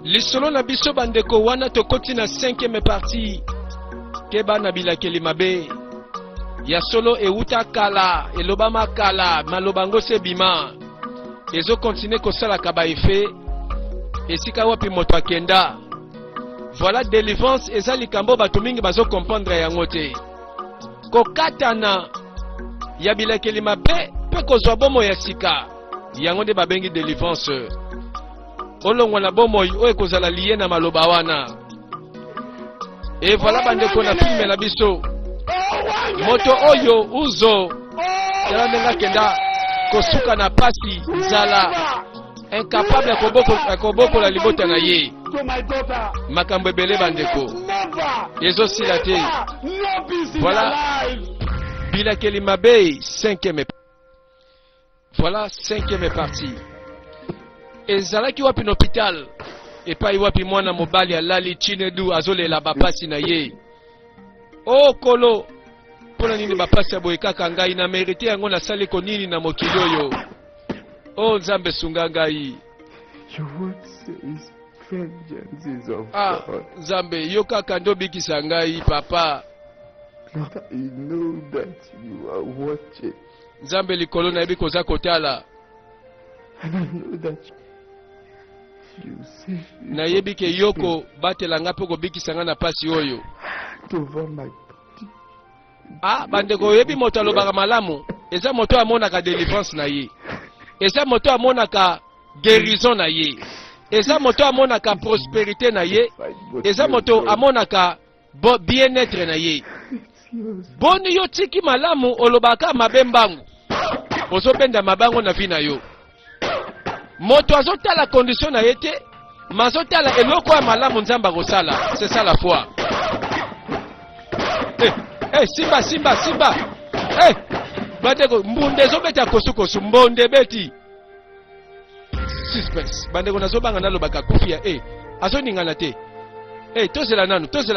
Lisolo na biso bandeko wana tokoti na 5e partie keba na bilakeli mabe ya solo euta kala elobama kala malobango se bima ezo continue kosala kaba effet esika wapi moto akenda. Voilà délivrance eza likambo bato mingi bazo comprendre yango te. Kokatana ya bilakeli mabe pe kozwa bomo ya sika yango nde babengi délivrance. Olongwa na bomoi oyo kozala liye na maloba wana. Et voilà bandeko na filme la biso moto oyo uzo yala ndenga kenda kosuka na pasi nzala incapable ya koboko la libota na ye makambo ebele bandeko ezo sila te. Voilà bilakeli mabe 5e. Voilà 5e partie. Ezalaki wapi n'hôpital epai wapi mwana mobali alali Chinedu azolela bapasi na ye. O kolo pona nini bapasi boye kaka ngai na mérité yango na sali ko nini na mokili oyo. O Nzambe sunga ngai. Your word says vengeance is of God. Nzambe yo kaka ndo bikisa ngai papa. Lord, I know that you are watching. Nzambe likolo na yebi koza kotala. And I know that you see na yebi ke yoko batela ngapo ko bikisa nga na pasi oyo. Over my body. Bandeko yebi moto alobaka malamu eza moto amonaka délivrance na ye. Eza moto amonaka guérison na ye. Eza moto amonaka prospérité na ye. Eza moto amonaka bien-être na ye. Boni yo tiki malamu olobaka mabembangu ozobenda mabango na vi na yo. Moto azotala condition na ye te mazotala eloko ya malamu Nzamba kosala. C'est ça la foi. Simba bandeko mbunde zobeta kosukosu mbonde beti suspense bandeko nazobanga nalobaka kufia azoningana te. Tozela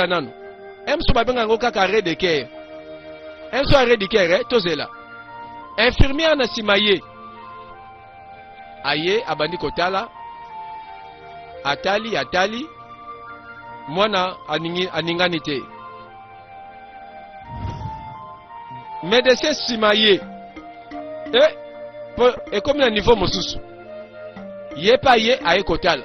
nanu emso babenga ngo kaka arrêt de cœur. Emso arrêt de cœur tozela infirmière na simaye aye abandi kotala atali mwana aningani te. Médecin simaye comme na niveau mosusu ye pa ye aye kotala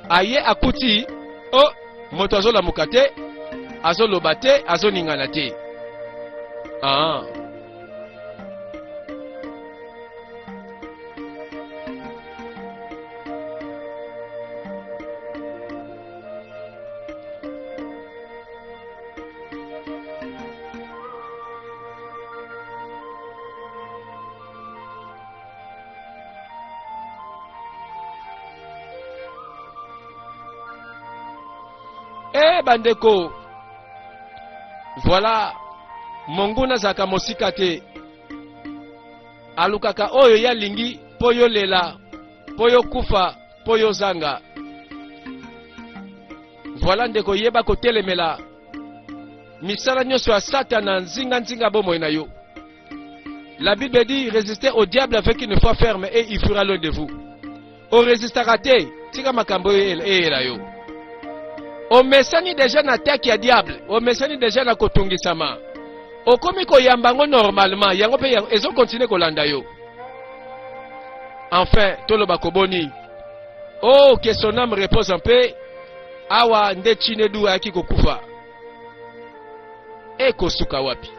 aye akuti moto azolamuka te azoloba te azoningana te. Bandeko voilà monguna zaka mosika te alukaka oyo ya lingi poyo lela poyo kufa poyo zanga. Voilà ndeko yeba kotelemela misala nyonso ya Satana nzinga bomoi na yo. La Bible dit résistez au diable avec une foi ferme et il fuira loin de vous. O résistera te tika makambo la yo. O mesani déjà na attaque ya diable, o mesani déjà na kotungisama. O komi ko yambango normalement, yango pe ezo continue kolanda yo. Enfin, toloba koboni. Oh, que son âme repose en paix. Awa nde Chinedu aki kokufa. E kosuka wapi?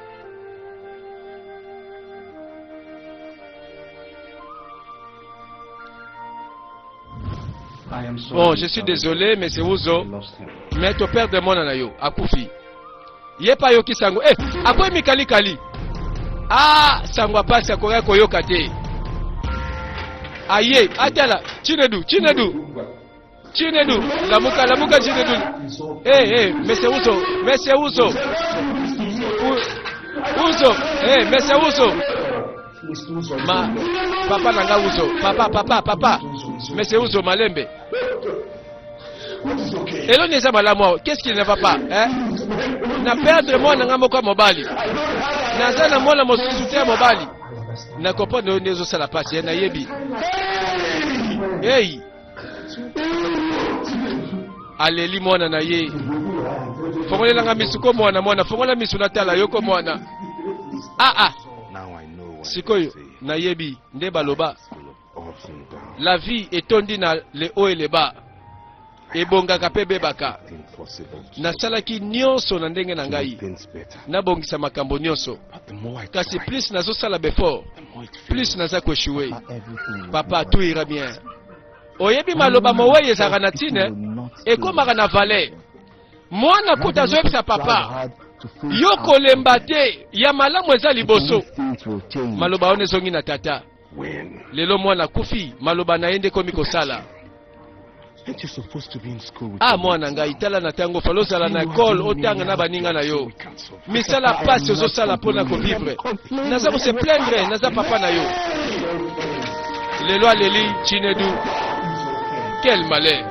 Bon, je suis désolé, mais c'est Ouzo. Mais ton père de mon anayo, akufi. Ye pa yoki sango. Akwe mikali kali. Sango pasi akoya koyoka te. Aye, atala, Chinedu. Lamuka Chinedu. Mais c'est Ouzo. Mais c'est Ouzo. Papa nanga Ouzo. Papa. Mais c'est Ouzo Malembe. Et là, n'est pas la mort. Qu'est-ce qui ne va pas? Na perdre moi nanga moko mobali. Na zana moi na mo soutien mobali. na comprendre nezo sala passe na yebi. Hey! Aleli mwana na ye. Fongola langa misuko mwana fongola misuna tala yoko mwana. Sikoyo na yebi nde baloba. La vie etondi na le haut et le bas. Ebongaka pe bebaka. Nasalaki nyonso na ndenge na ngai. Nabongisa makambo nyonso. Kasi plus nazo sala befort, plus naza koshue. Papa, tout ira bien. Oyebi maloba mowe ezaka na tine, ekomaka na vale. Mwana kuta zoyebisa papa, yo kolemba te, ya malamu eza liboso. Maloba one zongi na tata. Lelo mwana kufi, maloba na yende komi kosala. Mwana ngai tala na tango falosala na école otanga na baninga na yo. Misala passe ozosala pona ko vivre. Naza ko se plaindre, naza papa na yo. Lelo aleli Chinedu. Quel malheur.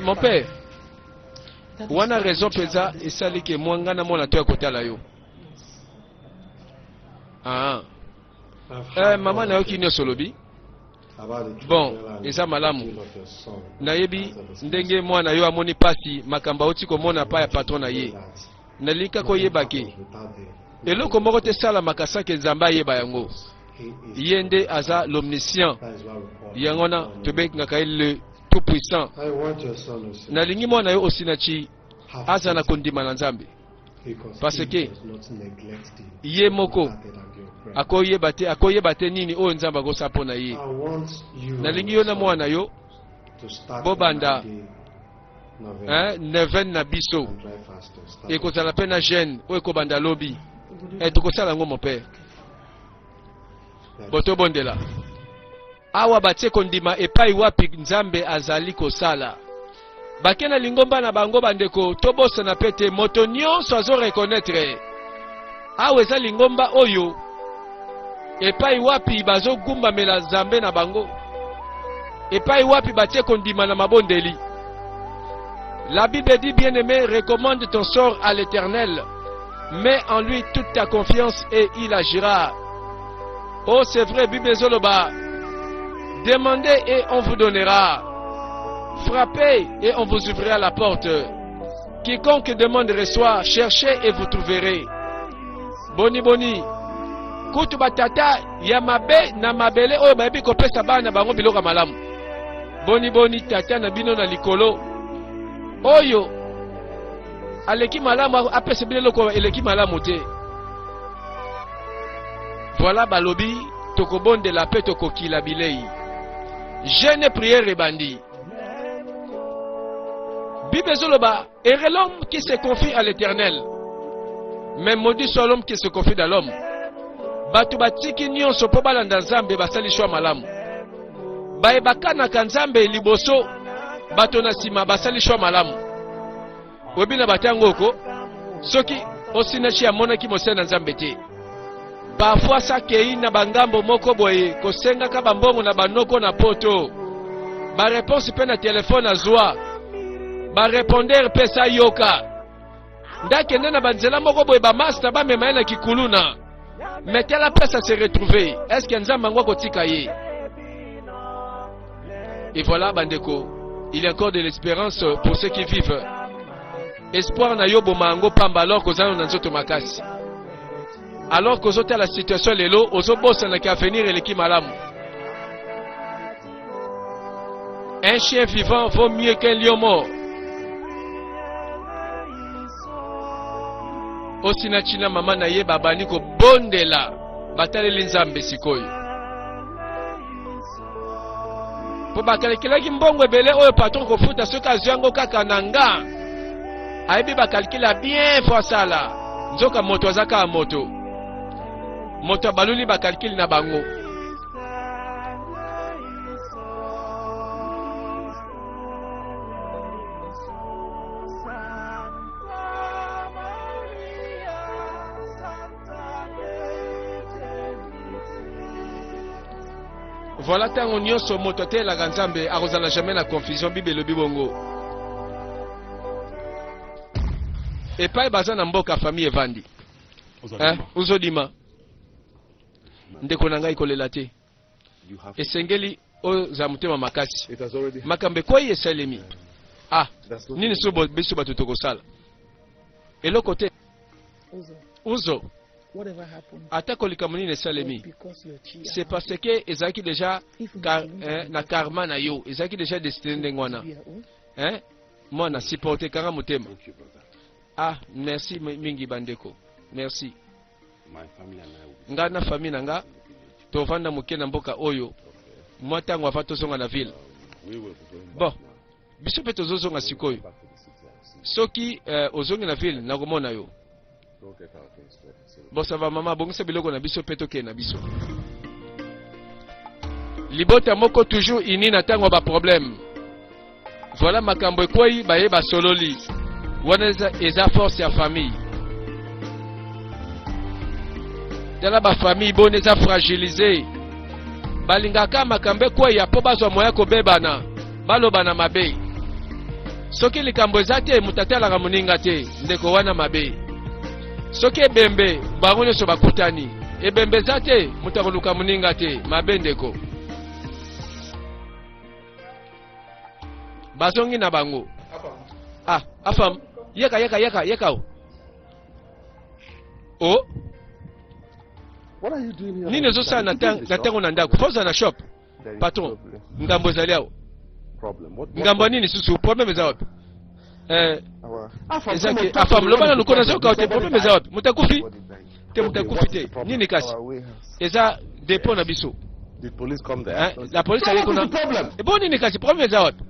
Mon père. Wana raison peza esali ke mwanga na mona to akotala yo. Maman na yo kinyo solobi. Bon, eza malamu. Nayebi ndenge mwana yo amoni pasi makamba oti komona pa ya patron na ye. Nalika ko yebake. Eloko moko te sala makasa ke Nzamba yeba yango. Yende aza l'omniscient. Yangona tobek ngaka le tout puissant. Nalingi mwana yo osinachi aza na kondima na Nzambe. Parce que ye moko akoyeba te nini oyo Nzamba kosa pona ye. Nalingi yo na mwana yo bobanda neven na biso ekozala pe na jeune oyo ekobanda lobi tukosala ngo mon père boto bondela awa batie kondima epai wapi Nzambe azali kosala bakena lingomba na bango bandeko tobosa na pete moto nyonso azo reconnaître awa eza lingomba oyo epai wapi bazo gumba mela Nzambe na bango epai wapi batie kondima na mabondeli. La Bible dit, bien-aimé, recommande ton sort à l'Éternel, mets en lui toute ta confiance et il agira. Oh, c'est vrai, Bible Zoloba, demandez et on vous donnera, frappez et on vous ouvrira la porte. Quiconque demande reçoit, cherchez et vous trouverez. Boni boni. Kutu batata yamabe na mabele oyo bayebi kopesa bana bango biloko malamu. Boni boni tata na bino na likolo. Oyo aleki malamu apesa biloko eleki malamu te. Voilà balobi tokobonde la pe tokokila bilei. Jeune prière bandi. Bible zoloba, heureux l'homme qui se confie à l'Éternel. Mais maudit soit l'homme qui se confie à l'homme. Batu batiki nyonso po balanda Nzambe basali shwa malamu. Bayebakana ka Nzambe liboso bato na sima basali shwa malamu. Webina batangoko soki osinachi amonaki mosena Nzambe te. Parfois ça kei na bangambo moko boye kosenga ka bambongo na banoko na poto. Ba réponse pe na téléphone azwa. Ba répondeur pe sa yoka. Ndakende na banzela moko boye ba master ba mema na kikuluna. Mais quelle place à se retrouver? Est-ce qu'il y a un mango kotikaye? Et voilà, Bandeko, il y a encore de l'espérance pour ceux qui vivent. Espoir na yobo mango pamba alors que nous avons makasi. Alors que nous avons la situation lelo, nous avons na venir et l'équipe malamu. Un chien vivant vaut mieux qu'un lion mort. Osina china mama na ye babani ko bondela bataleli Nzambe sikoyo po bakalikilaki mbongo ebele oyo patron kofuta soki azwi yango kaka na nga ayebi bakalikila bien fo asala nzoka moto azaka moto abaluli bakalikili na bango. Voilà tango nyonso moto te la Nzambe akozala jamais na confusion Bible lobi bongo. Epai baza na mboka famille evandi. uzodima ndeko na ngai kolela te esengeli oza motema makasi makambo ekwei esalemi nini so biso bato tokosala eloko te uzo ata kolika monini esalemi c'est parce que ezalaki déjà na karma na yo ezalaki déjà destiné ndenge wana mwana supporte kanga motema merci mingi bandeko merci nga na famille na nga tovanda moke na mboka oyo mwa ntango ava tozonga na ville bon biso mpe tozozonga sikoyo soki ozongi na ville nakomona yo bon ça va mama bongisa biloko na biso mpe tokende na biso libota moko toujours ini na ntango ba problème voilà makambo ekwei bayeba sololi wana eza force ya famille tala ba famille bone eza fragilisé balingaka makambo ekwei po bazwa moya kobebana balobana mabe soki likambo eza te mutatalaka moninga te ndeko wana mabe soki ebembe bango nyonso bakutani ebembe eza te mutakoluka moninga te mabe ndeko bazongi na bango afam yeka o What are you doing here? nini ezosala na ntango na ndako foza na shop patron ngambo ezali awo ngambo nini susu problème eza wapi ezaki afam lobana lukona zoka te problème eza wapi mutakufi te nini kasi eza dépôt na biso Did police come there? la police ali kuna bon nini kasi problème eza wapi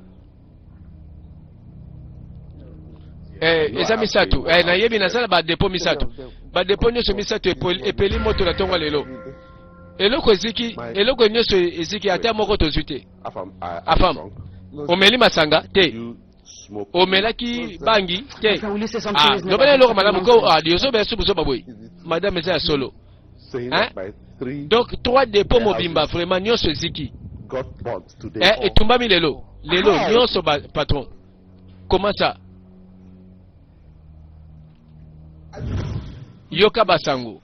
eza misatu na yebi nasala ba dépôt misatu ba dépôt nyonso misatu epeli moto na tonga lelo eloko eziki eloko nyonso eziki ata moko tozwi te afam omeli masanga te omelaki bangi te lobana eloko malamu ko diozobe subuzo baboyi madame eza ya solo donc 3 dépôts mobimba vraiment nyonso eziki etumbami lelo nyonso patron comment ça yoka basango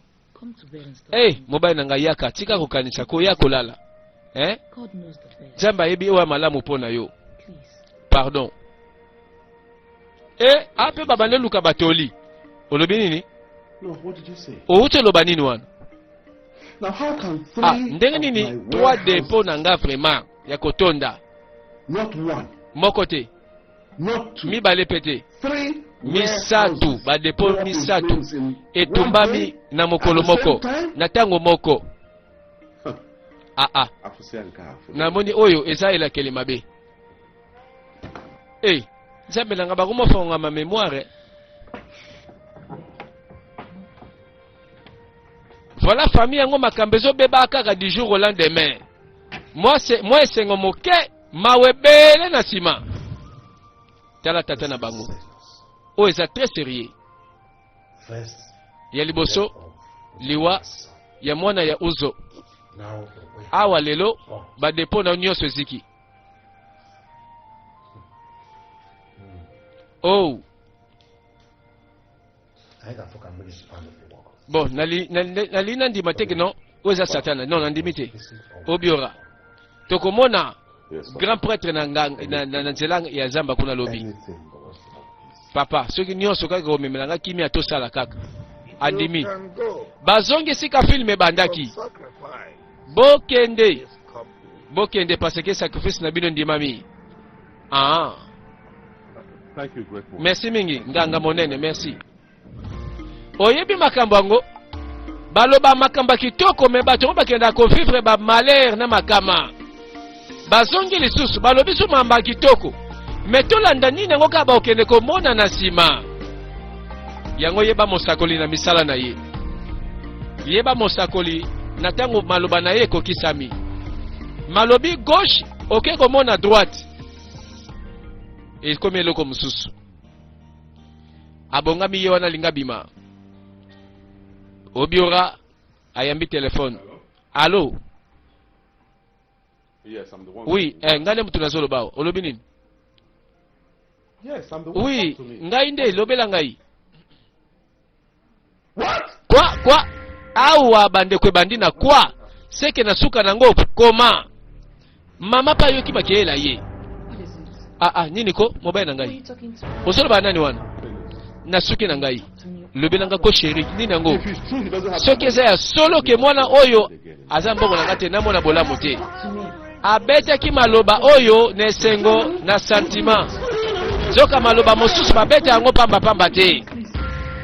mobali na ngai yaka tika kokanisa koya kolala nzambe ayebi oyo malamu mpo na yo pardon ape babande luka batoli olobi nini outi oloba nini wana ndenge nini 3 dépôt na nga vraiment ya kotonda moko te mibale pe te misatu badepo misatu etumbami na mokolo moko na tango moko namoni oyo eza elakeli mabe nzambe nanga bakomofonga ma mémoire voilà famille yango makambo ezobeba kaka du jour au lendemain moi esengo moke mawebele na nsima tala tata na bango oyo eza très sérieux ya liboso liwa ya mwana ya uzo awa lelo badepo na nyonso eziki bon nalina ndima teke non oyo eza satana non nandimi te obiora tokomona grand prêtre na nzela ya zamba kuna lobi papa soki nyonso kaka omemelanga kimi atosala kaka andimi bazongi esika filme ebandaki bokende parce que sacrifice na bino ndimami merci mingi nganga monene merci oyebi makambo yango baloba makambo kitoko me bato ngo bakenda kovivre ba malheur na makama bazongi lisusu balobi so mamba kitoko me tolanda nini yango kaka bakende komona na nsima yango yeba mosakoli na misala na ye yeba mosakoli na ntango maloba na ye ekokisami malobi gauche oke komona droite ekomi eloko mosusu abongami ye wana linga bima obiora ayambi telefone allo oui ngane mutu nazoloba olobi nini oui ngai nde lobela ngai Quoi? Awa bandeko bandi na quoi? Seke na suka nango koma. Mama pa yoki bakela ye. Nini ko mobile na ngai. Osolo ba nani wana? Na suki na ngai. Lobi nanga ko chéri nini nango. Soki eza ya solo ke mwana oyo aza mbongo na ngate na mona bolamu te. Abetaki maloba oyo na esengo na sentiment. Zoka maloba mosusu babeta yango pamba te.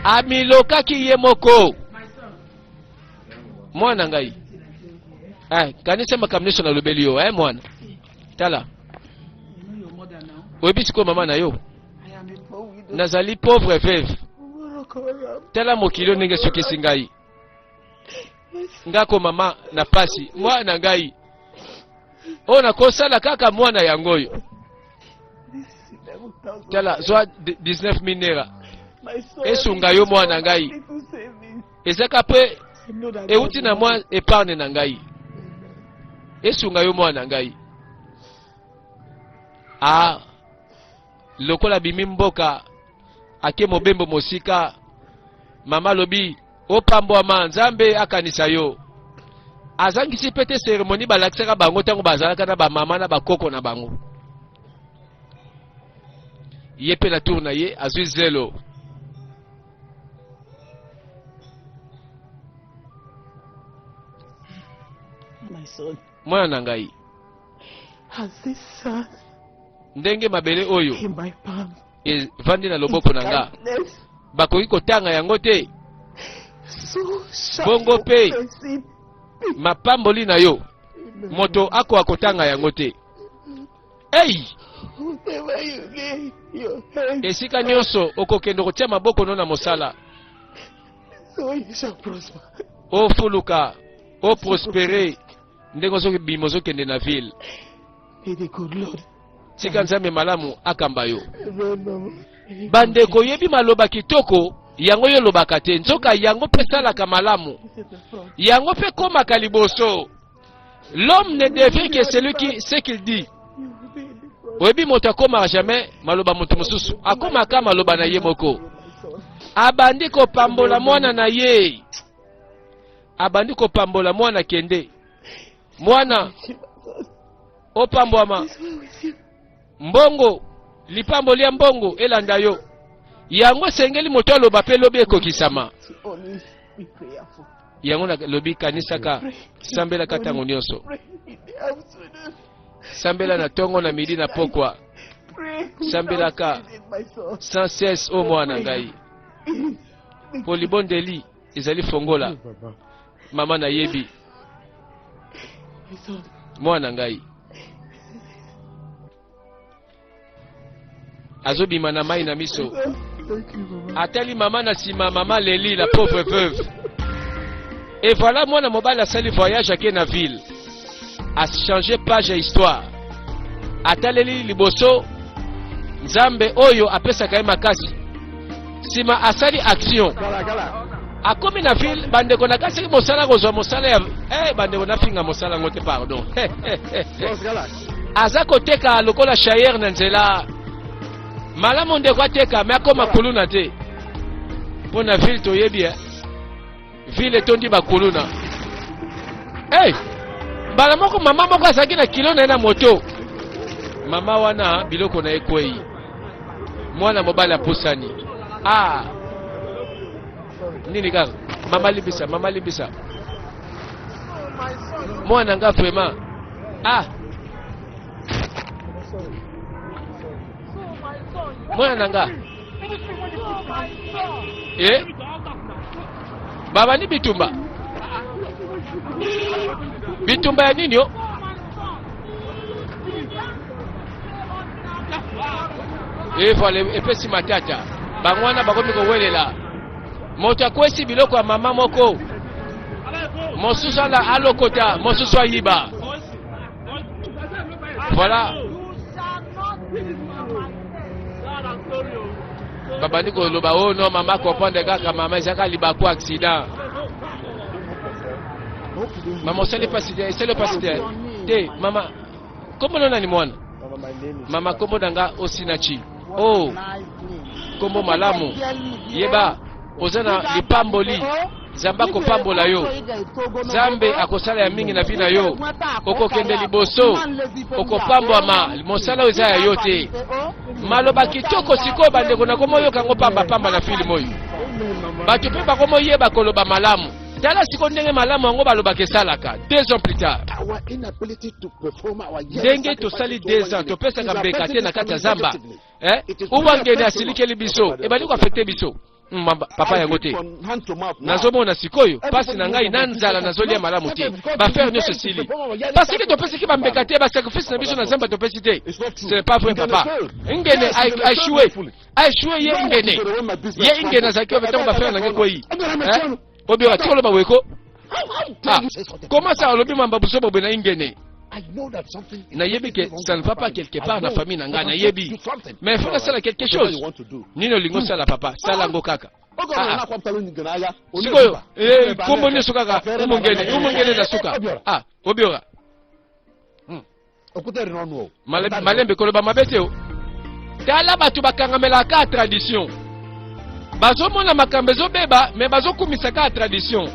Amilokaki ye moko. Mwana ngai. Kanisa makamnisho na lobeli yo, mwana. Tala. Oyebi ko mama na yo. Nazali pauvre veuve. Tala mokilo ndenge soki singai. Ngako mama na pasi. Mwana ngai. Ona kosala kaka mwana yangoyo. Tala zoa 19 naira. Esunga yo mwana ngai. Ezaka pe euti na mwa épargne na ngai. Esunga yo mwana ngai. Lokola bimi mboka ake mobembo mosika mama lobi opambo ma nzambe akanisa yo. Azangisi pete cérémonie balakisaka bango tango bazalaka na ba mama na bakoko na bango. Ye pe na tour na ye azwi zelo. My son. Mwana na ngai. Has this son ndenge mabele oyo in my palm? Vandi na loboko na nga. Bakoki kotanga yango te. Bongo pe mapamboli na yo. Moto ako akotanga yango te. Esika nyonso okokendo kotia maboko no na mosala. O fuluka, o prospérer. Ndenge ozoki bimozo kende na ville. Tika nzambe malamu akamba yo. Bandeko yebi maloba kitoko yango yo lobaka te. Nzoka yango pe salaka malamu. Yango pe komaka liboso. L'homme ne devient que celui qui sait qu'il dit. Oyebi moto akoma jamais maloba moto mosusu. Akomaka maloba na ye moko. Abandi kopambola mwana na ye. Abandi kopambola mwana kende. Mwana opambwama mbongo lipambo lia mbongo elanda yo yango sengeli moto aloba pe lobi ekokisama yango na lobi kanisaka sambela katango nyonso sambela na tongo na midi na pokwa sambelaka sans cesse o mwana ngai polibondeli ezali fongola mama na yebi mwana ngai azobima na mai na miso atali mama na sima mama leli la pauvre veuve. Et voilà mwana mobali asali voyage ake na ville a changer page ya histoire ataleli liboso nzambe oyo apesaka ye makasi sima asali action akomi na ville bandeko na kasi mosala kozwa mosala ya bandeko na finga mosala ngote pardon aza koteka lokola shayere na nzela malamu ndeko ateka me akoma kuluna te mpo na ville toyebi ville etondi bakuluna mbala moko mama moko azalaki na kilo na ye na moto mama wana biloko na ye kwei mwana mobali apusani nini kaka mama libisa mwana nga vraiment mwana nanga baba ni bitumba ya nini yo voilà epesi matata bangwana bakomi kowelela moto akwesi biloko ya mama moko mosusu ala alokota mosusu ayiba voilà babandi koloba no mama comprendre kaka mama ezaka liba kwa accident mama osali pasite te mama kombo nani mwana mama kombo nanga osinachi kombo malamu yeba ozana lipamboli Zamba kopambola yo. Zambe akosala ya mingi na bina yo. Okokende liboso. Okopambwama. Mosala oza ya yo te. Maloba kitoko siko bandeko na komo yo kango pamba na filimo yo. Bato pe bakomo yeba koloba malamu. Tala siko ndenge malamu yango baloba kesalaka 2 ans plus tard. Ndenge tosali 2 ans topesa kambeka te na kati ya zamba. Uwangene asilikeli biso. Ebali ko affecter biso. Papa yango te. Nazomona sikoyo pasi na ngai na nzala nazolia malamu te. Ba faire nyonso sili. Parce que topesi ki bambeka te ba sacrifice na biso na zamba topesi te. Ce n'est pas vrai papa. Ngene a échoué ye ngene. Ye ngene azaki obetango ba faire na ngai koyi. Obio atolo ba weko. Comment ça olobi mamba buso bobe na ngene? Na yebi que ça ne va pas quelque part na famille nanga na yebi. Mais il faut faire quelque chose. Nino lingo sala papa, sala ngo kaka. Sikoyo, kombo ne sukaka, umongene na suka. Obiora. Malembe koloba mabeteo. Tala batu bakangamela ka tradition. Bazomona makambe zo beba, mais bazokumisa ka tradition.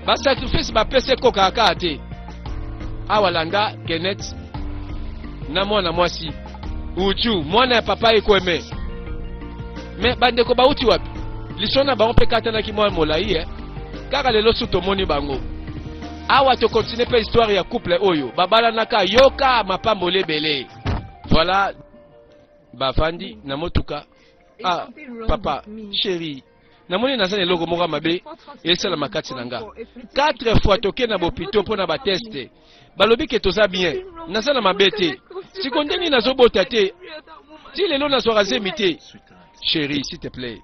Ba sacrifice ba pese koka ka te. Awalanda Kenneth na mwana mwasi uchu mwana ya papa ekweme me bandeko bauti wapi lisona ba mpe kata na kimwa molai kaka lelo suto moni bango awa to continuer pe histoire ya couple oyo babala naka yoka mapambo lebele voilà bafandi na motuka papa chérie namoni nazane logo moko mabe esala makati nanga 4 fois toke na bopito pona ba teste balobi ke toza bien nazana mabete sikondeni nazobota te ti lelo nazwaka zemite chérie s'il te plaît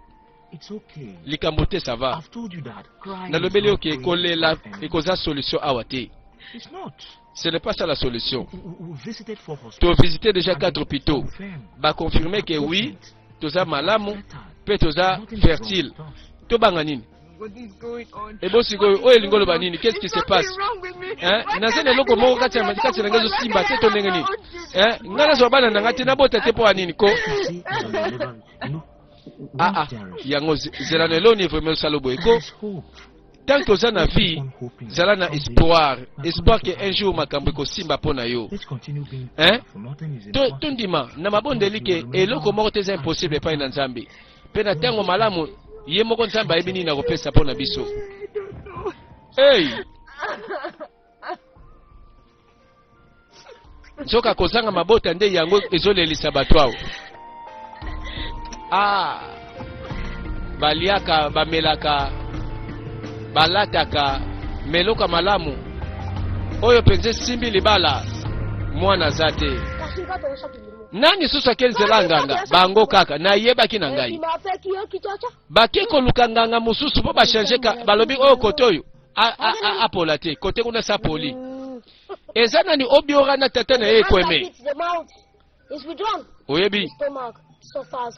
likambo te ça va nalobeli oke ekolela ekoza solution awa te ce n'est pas ça la solution to visiter déjà 4 hôpitaux ba confirmer que oui toza malamu pe toza fertile to banga nini ebosiko oyo lingolo banini qu'est-ce qui se passe nazene loko moko kati na ngazo simba te to ndenge nini ngana zo bana nanga te na bota te po anini ko yango zela na loni vraiment salobo eko tant que na vie zala na espoir que un jour makambo ko simba pona yo to ndima na mabondeli ke eloko moko te za impossible pa na nzambe pe na tango malamu ye moko nzambe ayebi nini akopesa pona biso. Hey, nzoka kozanga mabota nde yango ezolelisa bato awo. Baliaka bamelaka balataka meloka malamu oyo penze simbi libala mwana zate nani susa kenzela nganga bango kaka na yebaki na ngai bakeko lukanganga mususu po ba changer ka balobi oyo kotoyo apola te kote kuna sa poli ezana ni obiora na tata na ekweme oyebi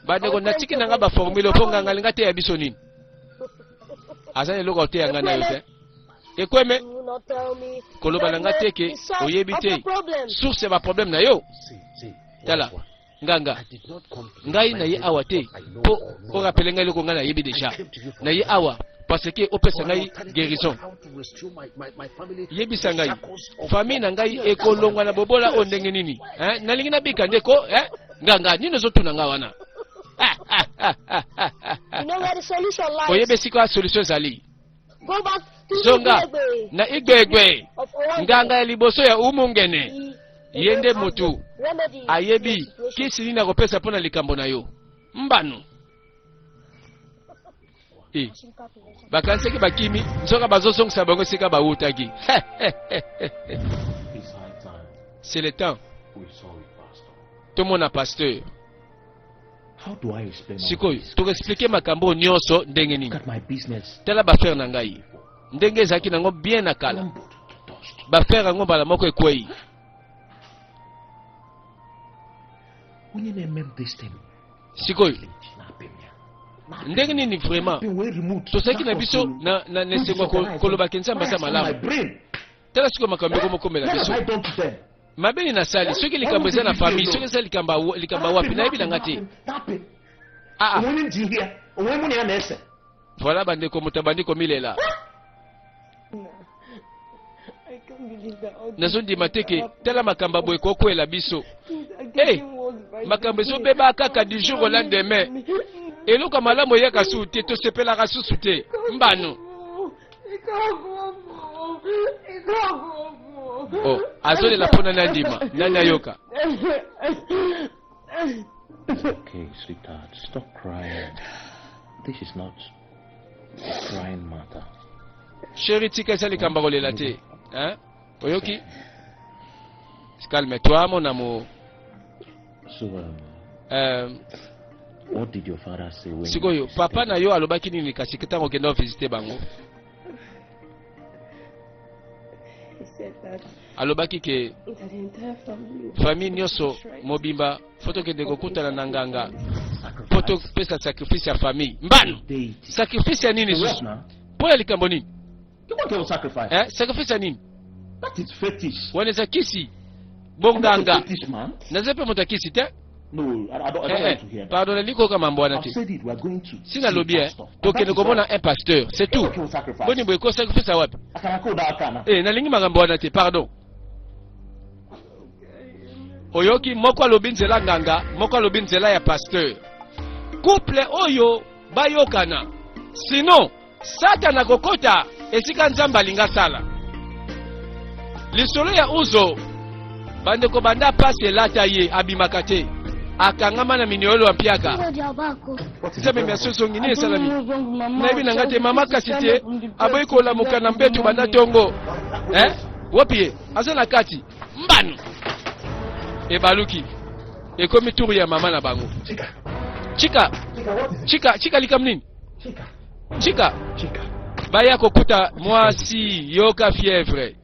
badeko na tiki nanga ba formule ponga ngalinga te ya biso nini azane loko te yanga na yote ekweme koloba nanga teke oyebi te source ba problème na yo tala nganga ngai na ye awa te po o rappele ngai loko ngana yebi déjà na ye awa parce que opesa ngai guérison yebisa ngai famille na ngai ekolongwa na bobola o ndenge nini nalingi na bika ndeko nganga nino zotuna nga wana oyebesi kwa solution zali zonga na igwegwe nganga ya liboso ya umungene yende mutu ayebi kisi nini akopesa pona likambo na yo mbano bakanseki bakimi nzoka bazosongisa bango sika bautaki c'est le temps tomona pasteur sikoyo tokoexplike makambo nyonso ndenge nini tala bafere na ngai ndenge ezalaki nango bien na kala bafere yango mbala moko ekwei sikoyo ndenge nini vraiment tozalaki na biso na nesengwa kolobaki nzambe aza malamu tala sikoyo makambo ekomokomela biso mabeni na sali soki likambo eza na famille soki eza likamba wapi nayebi nanga te voilà bandeko moto abandi komilela nazondima te ke tala makambo boye kokwela biso. Eh, makambo ezobeba kaka du jour au lendemain. Eloko malamu eyaka su te tosepelaka susu te mbano. Oh, azolela mpona nandima nani ayoka. Okay, sweetheart, stop crying. This is not a crying matter. Chérie, tika esali kamba kolela te. Hein? Oyoki? Calme-toi, mon amour. So, what did your father say when Sikoyo, papa na yo alobaki nini kasi kitango kenda visiter bango? He said that Alobaki ke the entire family famille nyoso mobimba foto kende kokutana na nganga. Foto pesa sacrifice ya famille. Mbano. Sacrifice ya nini susu? Poya likambo nini? You want to sacrifice? Sacrifice ya nini? That is fetish. Waneza kisi. Bonganga. Fetish, man. Nazepe mutakisi te? No, I don't want to hear that. Pardon, liko kama mbwana I've te. said it, we are going to Sina lobie, tokende komona un pasteur, c'est tout. Boni boye ko sacrifice wapi? Nalingi makambo wana te, pardon. Oyoki moko alobi nzela nganga, moko alobi nzela ya pasteur. Couple oyo bayokana. Sinon, Satana kokota esika nzamba linga sala. Lisolo ya uzo bandeko banda pase lata ye abimaka te. Akangama na miniolo ampiaka. Sema miasoso ngine salami. Na hivi nangate mama kasite aboyi kola mukana mbetu banda tongo. Wopie azana kati mbano. Ebaluki. Ekomi turu ya mama na bango. Chika likamnini? Chika. Baya kokuta mwasi yoka fièvre.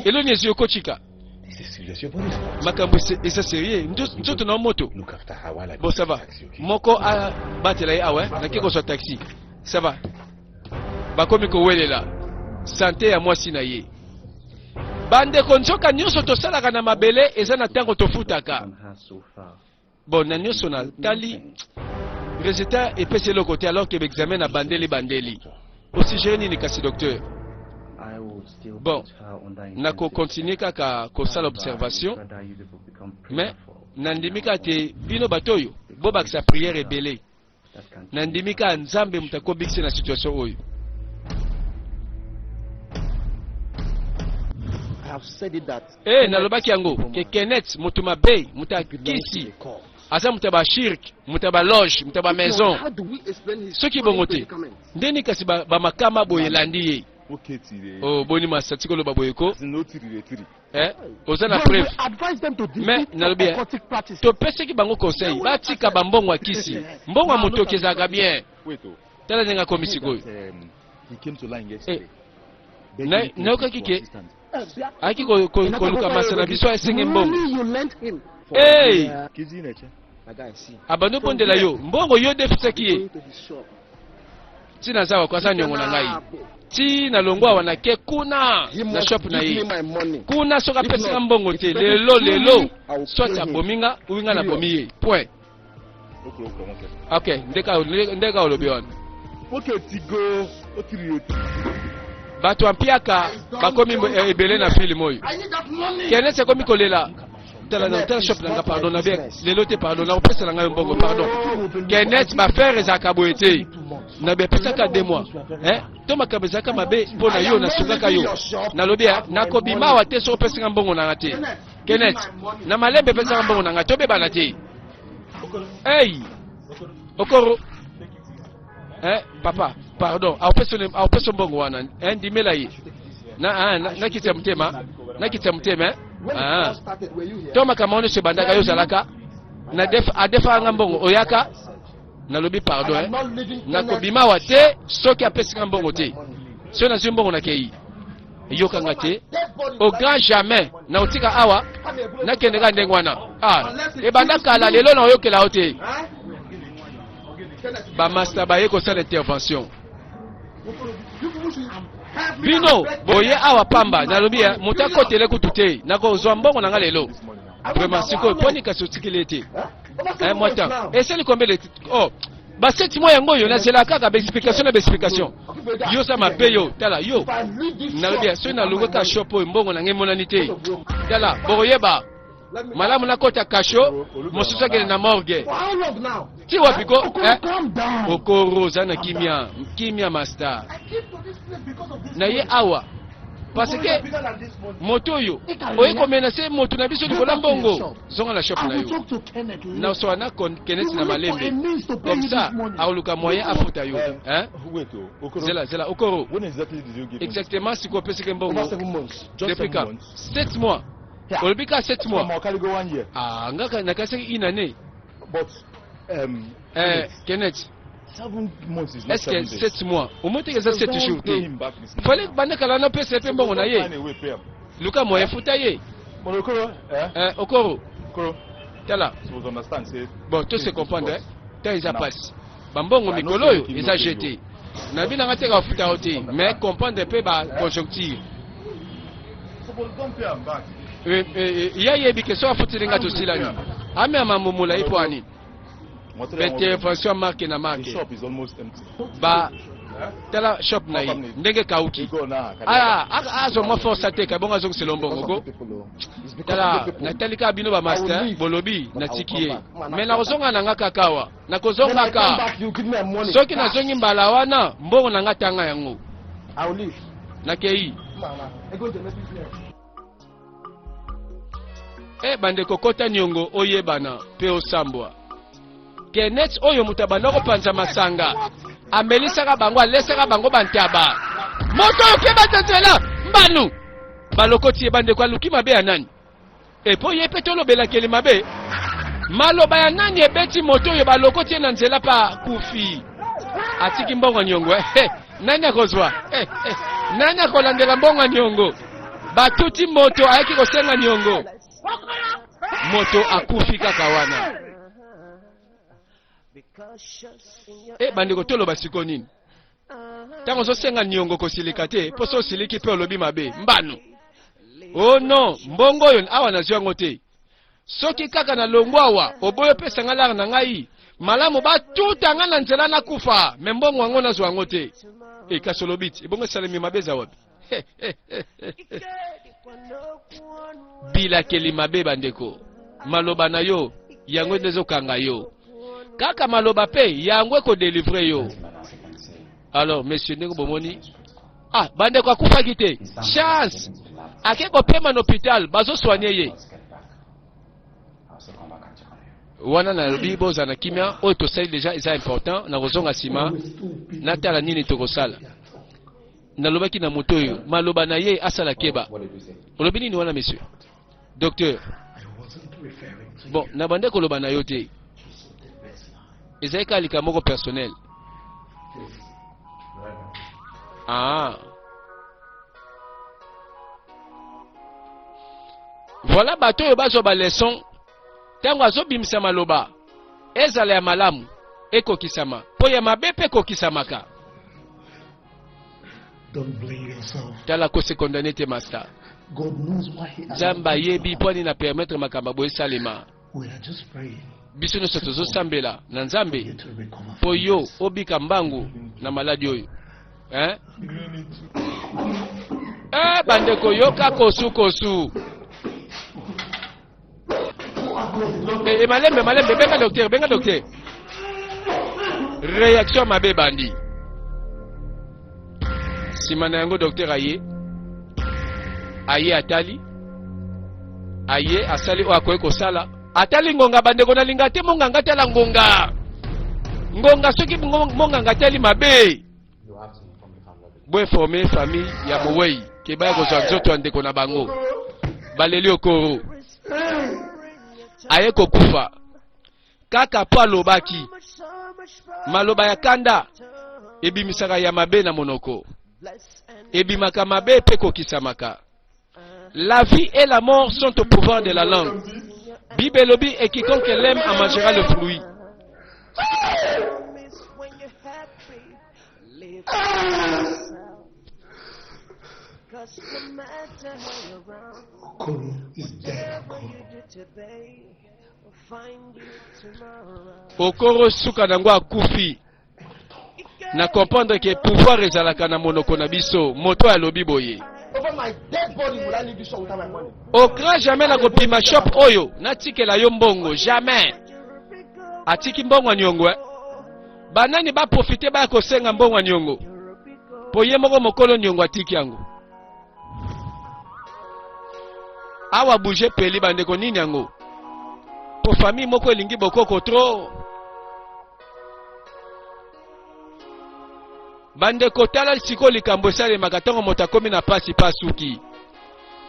Elo nyezi yoko chika. Makambo esa sérieux nzoto na moto. Bon ça va. Moko a batela ye awe na kiko so taxi. Ça va. Bakomi ko welela. Santé ya mwasi na ye. Bande konzoka nyoso to salaka na mabele eza na tango to futaka. Bon na nyoso na tali résultat epese le côté alors que l'examen na bandeli. Aussi jeune ni kasi docteur. Bon, na ko continuer kaka ko sala observation. Mais nandimika te bino batoyo bo bakisa prière ebele. Nandimika nzambe mutako bikise na situation oyo. Nalobaki yango ke Kenneth mutuma bay mutakisi. Asa mutaba shirk, mutaba loge, mutaba maison. Soki bongote. Ndeni kasi ba makama boyelandi ye. Oh, boni masatiko lo baboyeko. Ozana preuve. Mais nalobi to pese ki bango conseil. Ba tika bambongo akisi. Mbongo moto kezaka bien. Tala nenga komisi goyo. Na okaki ke aki ko luka masana biso esenge mbongo. Abano bondela yo. Mbongo yo defisaki ye. Tina zawa kwa sana nyongo na ngai. Ti na longwa wanake kuna na shop na ye. Kuna soka pesa mbongo te lelo soit bominga uinga na bomiye. Point. Okay, ndeka olobion. Okay, tigo otirioti. Bato ampiaka bakomi ebele na film oyo. Kenese komi kolela. Tala shop nanga pardon na bien. Lelo te pardon na opesa nanga mbongo pardon. Kenese ba faire ezakabo ete. Na be pesa ka 2 mois. To makabeza ka mabe pona yo na sungaka yo. Na lobia na ko bima wa te so pesa mbongo na ngate. Kenese na malembe pesa mbongo na ngate be bana te. Hey. Okoro. Papa, pardon. Au pesa mbongo wana. Ndimela yi. Na kitamtema. Na kitamtema. Toma kama ono se bandaka yo zalaka. Na adefa ngambongo oyaka. Na lobi pardon. Na kobima wa te soki apesa mbongo te. So na zimbongo na kei. Yoka ngate. Au grand jamais na utika awa na kendeka ndengwana. Bandaka la lelo na oyokela hote. Ba master ba yeko sala intervention. Bino boye awa pamba na lobi mutako tele kutute na ko zwa mbongo na ngalelo. Vraiment siko poni ka sotikilete. Moi temps. Et c'est combien Ba 7 mois yango yo na zela kaka ba explication. Yo sa mabe yo tala yo. Na bien so na lungo ka shop mbongo na ngemonani te. Tala boyeba. Malamu na kota kasho mosusu kele na morgue. Ti wapi ko Okoro zana kimia master. Na ye awa. Parce que moto yo oye ko menacer moto na biso likolo mbongo zonga la shop na yo na so na Kenneth na malembe comme ça auluka moyen afuta yo zela Okoro exactement si ko pese ke mbongo depuis quand 7 mois olbika 7 mois ngaka nakase inane but Kenneth 7 months is not est-ce que 7 mois au moins que ça 7 jours fallait bande kala na pese pe mbongo na ye luka moyen futa ye Okoro tala bon tout se comprendre tant ils passe bambongo mikolo yo ils a jeté na bina ngate ka futa oti mais comprendre peu ba conjoncture ya yebi ke so afutilinga to silani ame amamumula ipo ani intervention marque na marque ba tala shop na yi ndenge kauki azo mo force te ka bonga zo selombo go tala na talika bino ba master bolobi na tikiye mais na kozonga na ngaka kawa na kozonga ka soki na zongi mbala wana mbongo na ngatanga yango na kei bande kokota nyongo oyebana pe osambwa Kenneth oyo mutabana ko panza masanga amelisaka bango alesaka bango bantaba moto okeba tetela mbanu balokoti bande kwa lukima be anani epo yepe tolobela kele mabe maloba ya nani ebeti moto oyo balokoti na nzela pa kufi atiki mbongo nyongo nani akozwa nani akolandela mbongo nyongo batuti moto ayaki kosenga nyongo moto akufi kaka wana bandeko toloba siko nini tango zosenga nyongo kosilika te po so siliki pe olobi mabe mbanu oh non mbongo oyo awa na zwango te soki kaka na longwa awa oboyo pesa ngala na ngai malamu batuta nga na nzela na kufa me mbongo wango na zwango te kasolobiti ibongo salemi mabeza wapi bila keli mabe bandeko maloba na yo yango ndezo kanga yo kaka maloba pe yango ko délivrer yo alors monsieur ndeko bomoni bandeko akufa kite chance akeko pema na hôpital bazo soigner ye wana na bibo za na kimia o to sai déjà est important na kozonga sima na tala nini to kosala na lobaki na moto yo maloba na ye asala keba olobi nini wana monsieur docteur bon na bande ko loba na yo te ezalika likambo moko personnel voilà bato oyo bazwa baleson ntango azobimisa maloba ezala ya malamu ekokisama mpo ya mabe mpe ekokisamaka tala kose condamné te master nzambe ayebi mpo ani na permettre makambo boye esalema biso nyonso tozosambela na nzambe mpo yo obika mbangu na maladi oyo bandeko yoka kosu malembe benga docteur réaction mabe bandi sima na yango docteur aye atali aye asali oyo akoki kosala atali ngonga bandeko nalinga te monganga tala ngonga soki monganga atali mabe boye forme famille ya mowei ke baya kozwa nzoto ya ndeko na bango baleli Okoro aye kokufa kaka po alobaki maloba ya kanda ebimisaka ya mabe na monoko ebimaka mabe pe kokisamaka. La vie et la mort sont au pouvoir de la langue. Bible elobi et quiconque l'aime en mangera le fruit. Okoro suka nango akufi. Na comprendre que pouvoir ezalaka na monoko na biso, moto ya lobi boye. Over my dead body, will I leave this shop without my money? Au grand jamais na kopima shop oyo, na tikela yo mbongo, jamais. Atiki mbongo nyongo. Banani ba profiter ba kosenga mbongo nyongo. Poye moko mokolo nyongo atiki yango. Awa bouger peli bandeko nini yango. Po famille moko elingi bokoko trop. Bandeko tala siko likambo sale makatongo motakomi na pasi pasuki.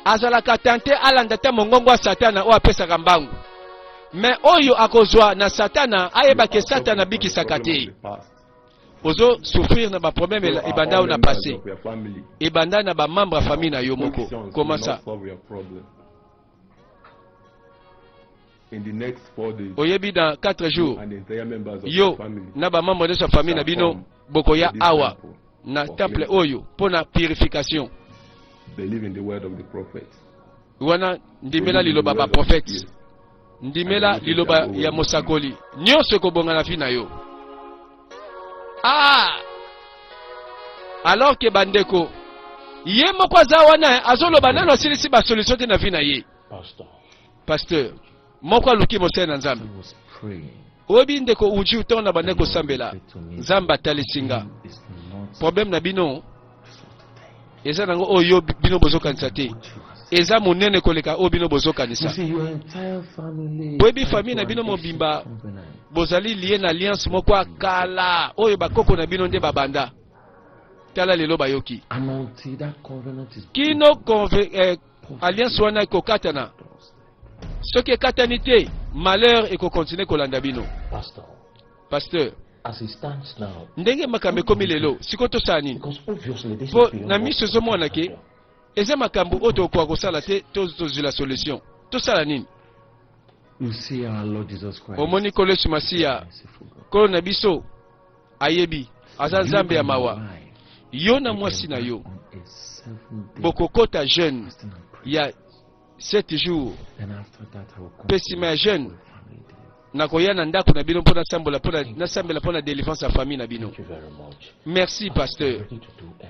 Azalaka tante alanda te mongongo wa satana o apesa kambangu. Mais oyo akozwa na satana ayeba ke satana bikisaka te. Ozo souffrir na ba problème ebanda ou na passé. Ebanda na ba membre ya famille na yo moko. Comment ça? In the next 4 days, oyebi dans 4 jours, and the entire members of yo the family na ba membre de sa famille na bino bokoya awa na temple oyo pona purification. believe in the word of the prophet. Wana ndimela liloba ba prophète. Ndimela liloba ya mosakoli. Nyonso kobonga na fi na yo. Ah! Alors que bandeko ye moko za wana azoloba nano silisi ba solution te na fi na ye. Pasteur moko aluki mosena na nzambe. Obi ndeko uji utona bandeko sambela. Nzamba talisinga. Problème na bino eza nango oyo bino bozokanisa te. Eza monene koleka o bino bozokanisa. Boyebi famille na bino mobimba bozali lié na alliance moko akala oyo bakoko na bino nde babanda. Tala lelo bayoki. Kino alliance wana ekokatana. Soki ekatani te, malheur ekokontinue kolanda bino. Pasteur. As it stands now, ndenge makambo ekomi lelo sikoto sala nini po na miso ezomona ke eza makambo oyo tokoka kosala te tozwila solution tosala nini. Omoni kolo Yesu Masiya kolo na biso ayebi aza nzambe ya mawa. Yo na mwasi na yo bokokota jeune ya 7 jours pesima ya jeune nakoya na ndako na bino mpona sambela mpona délivrance ya famille na bino. Merci pasteur.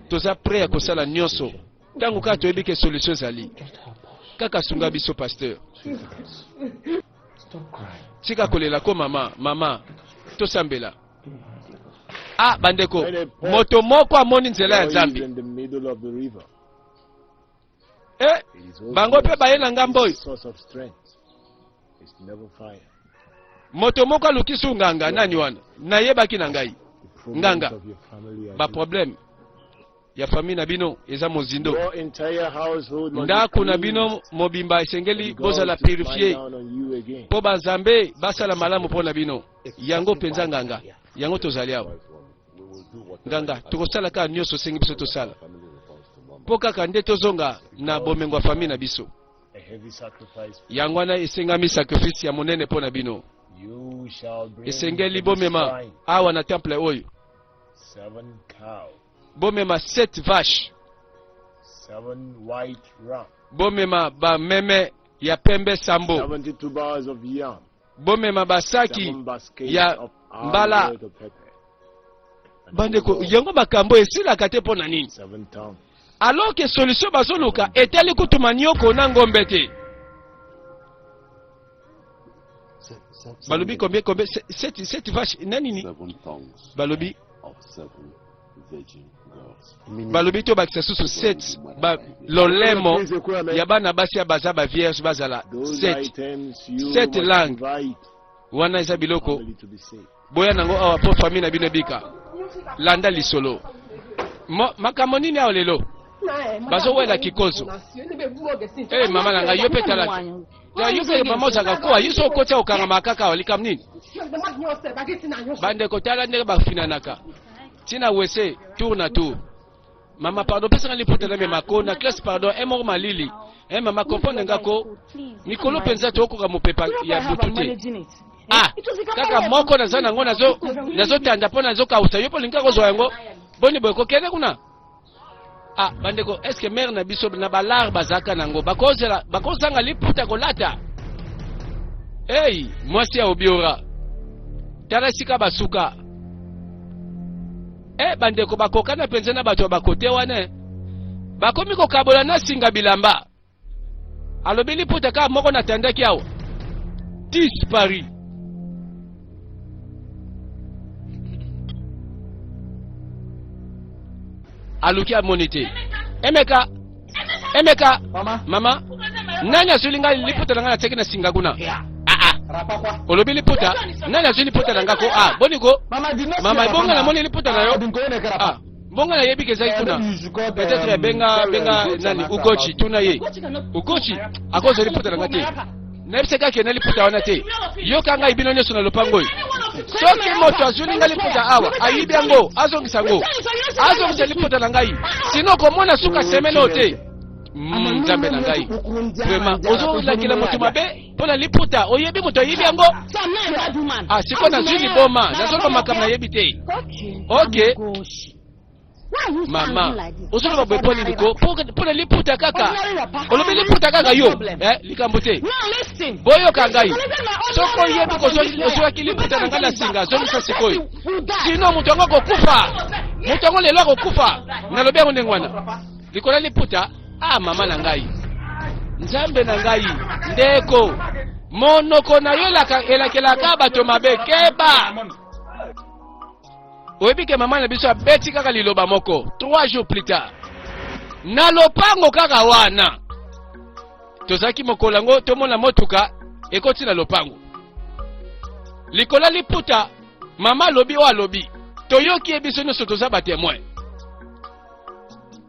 Toza prêt à kosala nyonso ntango kaka toyebi ke solution ezali kaka sunga biso pasteur. Tika kolela ko mama tosambela. Ah bandeko moto moko amoni nzela ya Nzambe. Bango pe baye na ngambo oyo. Moto moko alukisu nganga nani wana na yebaki na ngai nganga ba problème ya famille na bino eza mozindo ndako na bino mobimba esengeli bozala purifier po banzambe basala malamu po na bino yango penza nganga yango tozali awa nganga tokosala kaka nyonso sengi biso tosala po kaka nde tozonga na bomengo ya famille na biso yango wana esengami sacrifice ya monene po na bino. Esengeli bomema awa na temple oyo bomema 7 vaches bomema ba meme ya pembe sambo bomema basaki ya mbala bandeko yango makambo esilaka te pona nini alors que solution bazoluka etali kutuma nyoko na ngombe te. Balobi combien 7 vaches nani balobi balobi to bakisa susu 7 ba lolemo ya bana basi ya baza ba vierge bazala 7 langue wana eza biloko boya nango awa po famille na bino bika landa lisolo makambo nini awa lelo bazo wela kikozo mama nanga yo petala ya yuko mama zaka kwa yiso kocha okanga makaka walikam nini bande kotala ndenge bafinanaka tina wese tour na tour mama pardon pesa ngalipotela me makona classe pardon mort malili mama comprendre ngako nikolo penza toko ka mopepa ya butute kaka moko na zana ngona nazo tanda pona nazo kausa yopo linga kozo yango boni boy kokene kuna Ah, bandeko, est-ce que mère na biso na balar bazaka nango bakozanga liputa kolata? Hey, mwasi ya Obiora. Tala sika basuka. Bandeko bakokana penza na bato bakote wana. Bakomi kokabola na singa bilamba. Alobi liputa ka moko na tandaki awo. Dispari. Alukia monite. Emeka. Mama. Nani asulinga liputa nanga teki na singa kuna? Olobi liputa. Nani asuli liputa nanga ko? Boniko. Mama bonga na moni liputa na yo. Bonga na yebi kezai kuna. Peut-être benga nani ugochi tuna ye. Ugochi akozo liputa nanga te. Nebiseka ke na liputa wana te. Yo kanga ibino nyoso na lopango yi. Soki moto azulinga liputa awa ayibi yango azongisa ngo azongisa liputa na ngai sino komona suka semeno te nzambe na ngai vraiment ozolakela moto mabe mpona liputa oyebi moto ayibi yango siko nazwi liboma nazoloba makambo nayebi te. Ok mama ozoloba boye mpo nini ko mpona liputa kaka olobi liputa kaka yo likambo te boyoka ngai soko oyebi kozwaki liputa na ngai na singa azongisa sikoyo sino moto yango akokufa moto yango lelo akokufa nalobi yango ndenge wana likola liputa mama na ngai nzambe na ngai ndeko monoko na yo elakelaka bato mabe keba oyebi ke mama na biso abeti kaka liloba moko 3 jours plus tard na lopango kaka wana tozaki mokolo yango tomona motuka ekoti na lopango likola liputa mama lobi o alobi toyoki ye biso nyonso toza batemoin.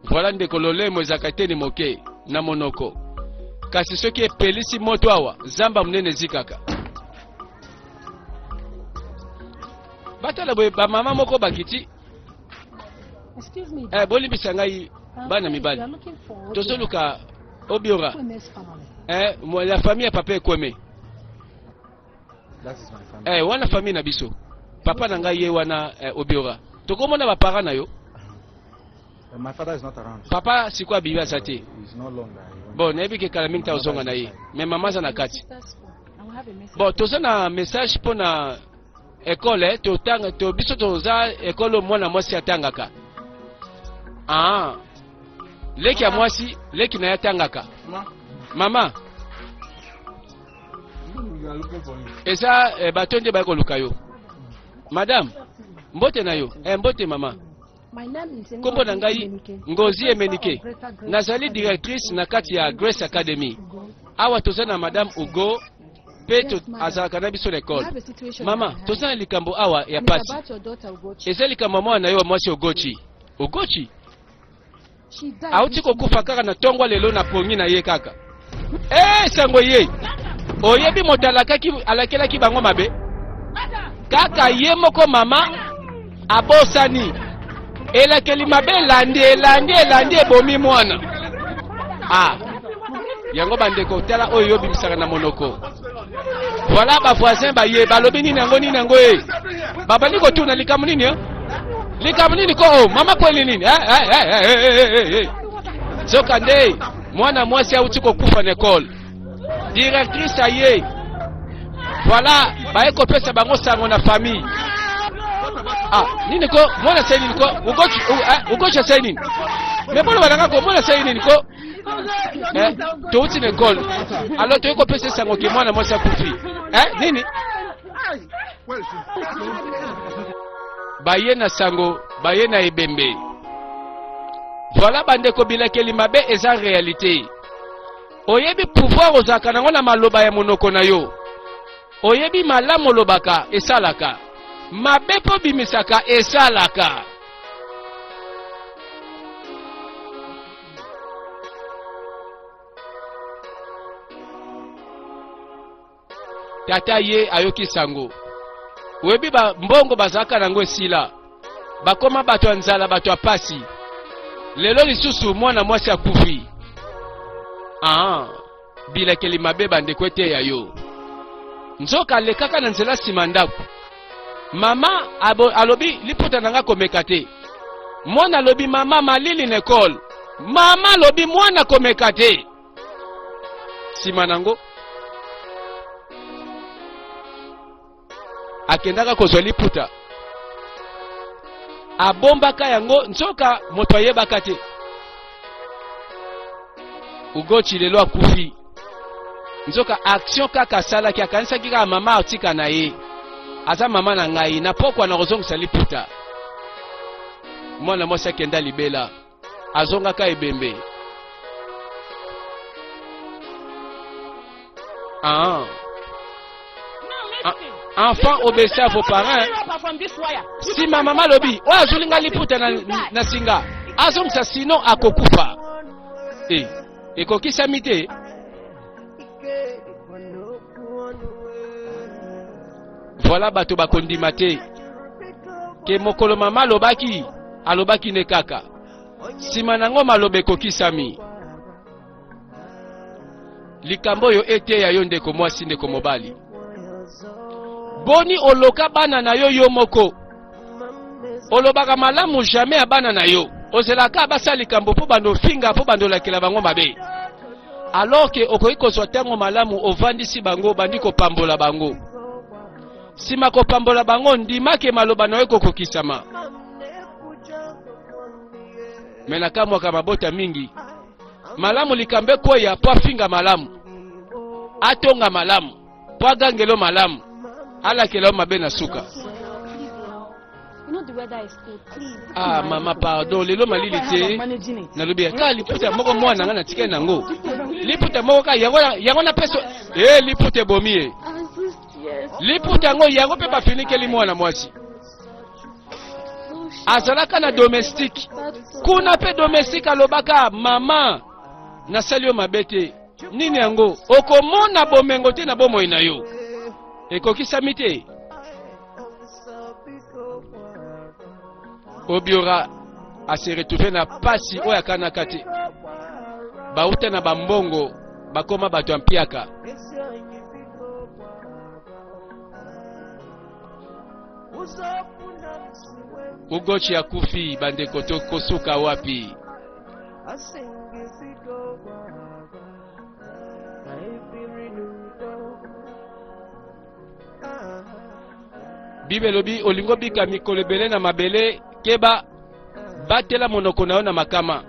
Voilà ndeko lolemo ezaka te ni moke na monoko kasi soki epelisi moto awa zamba munene zikaka batala boye bamama moko bakiti bolimbisa ngai bana mibali tozoluka Obiora la famille ya papa Ekweme wana famille na biso papa na ngai ye wana Obiora tokomona bapara na yo. My father is not around. Papa sikwa bibi asate. He's no longer. Bon, nayebi ke kala mingi ozonga na ye. Mais mama za na kati. Bon, toza na message pona école to tanga to biso toza école mwana mwasi atangaka. Leki ya mwasi, leki na yatangaka. Mama. Eza batonde ba ko lukayo. Madame, mbote na yo. Mbote mama. Kombo na ngai Ngozi Emenike nazali directrice na kati ya Grace Academy awa toza na madame Ugo peto azalaka na biso l'école. Mama toza na likambo awa ya pasi eza likambo mwana na yo mwasi Ogochi auti kokufa kaka na tongwa lelo na pongi na ye kaka sango ye oyebi moto alakelaki bango mabe kaka ye moko mama abosani elakeli mabe elandi ebomi mwana yango bandeko tala oyo yobimisaka na monoko voilà ba voisin baye balobi nini yango babandi kotuna likambo nini ko mama kweli nini soka nde mwana mwasi auti kokufa na école directrice aye voilà baye kopesa bango sango na famille. Nini ko mwana sai nini ko ugochi sai nini me bolo balanga ko mwana sai nini ko to uti na école alors to ko pesa sango ke mwana mwasi akufi nini baye na sango baye na ebembe. Voilà bandeko bilakeli mabe eza réalité oyebi pouvoir ozaka nango na maloba ya monoko na yo oyebi malamu lobaka esalaka mabe po bimisaka esalaka. Tata ye ayoki sango oyebi mbongo bazaka nango esila bakoma bato ya nzala bato ya pasi lelo lisusu mwana mwasi akufi. Bilakeli mabe bandeko ete ya yo nzoka lekaka na nzela nsima ndako mama alobi liputa nanga komeka te mwana alobi mama malili na école mama lobi mwana komeka te. Sima nango akendaka kozwa liputa abombaka yango nzoka moto ayebaka te. Ugochi lelo akufi nzoka action kaka salaki akanisaki kaka mama atika na ye aza mama na ngai na pokwa na kozongisa liputa. Mwana mwasi akenda libela azongaka ebembe. Enfant obéissez à vos parents. Si ma maman lobi oya zulinga liputa na singa azongisa sino akokufa. Ekokisa mite. Voilà bato bakondima te ke mokolo mama alobaki ne kaka sima nango malobe kokisami. Likambo yo ete ya yo ndeko mwasi ndeko mobali boni oloka bana na yo moko olobaka malamu jamais abana na yo ozelaka basa likambo po bando finga po bando lakela bango mabe alors que okoki kozwa ntango malamu ovandisi bango bandi kopambola bango. Sima kopambola bango ndimake maloba na yo kokokisama. Menaka mwaka mabota mingi malamu likambe koya po afinga malamu atonga malamu po agangelo malamu alakela mabe na suka. You know the weather is cold. Please. Mama pardon lelo malili te na lobi ka liputa moko mwana ngana tike nango liputa moko ka yango na peso liputa bomie liputa ngo yango pe ba finike li mwana mwasi azalaka na domestique kuna pe domestique alobaka mama na salio mabete nini yango okomona bomengo te na bomo ina yo ekokisa mite. Obiora a se retrouver na pasi oya kanaka te bauta na bambongo bakoma bato ampiaka. Ugochi ya kufi bandeko to kosuka wapi. Bibelobi olingo bika mikolo ebele na mabele keba batela monoko na yo na makama.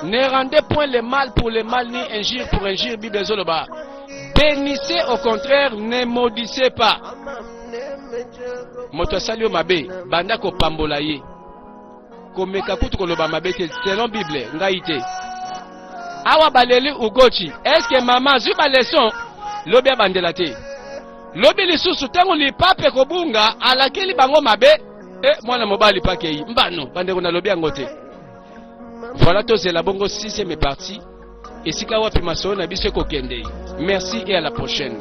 Ne rendez point le mal pour le mal ni injure pour injure. Bible zoloba. Bénissez au contraire, ne maudissez pas. Moto salio mabe banda ko pambola ye. Komeka kutu koloba mabe te selon Bible ngai te. Awa baleli ugochi. Est-ce que maman zuba leçon lobi bandela te. Lobi lisusu tango li pape kobunga alakeli bango mabe mwana mobali pakei mbano bandeko na lobi yango te. Voilà tous la bongo 6e partie. Et si kawa pimaso na biso kokende. Merci et à la prochaine.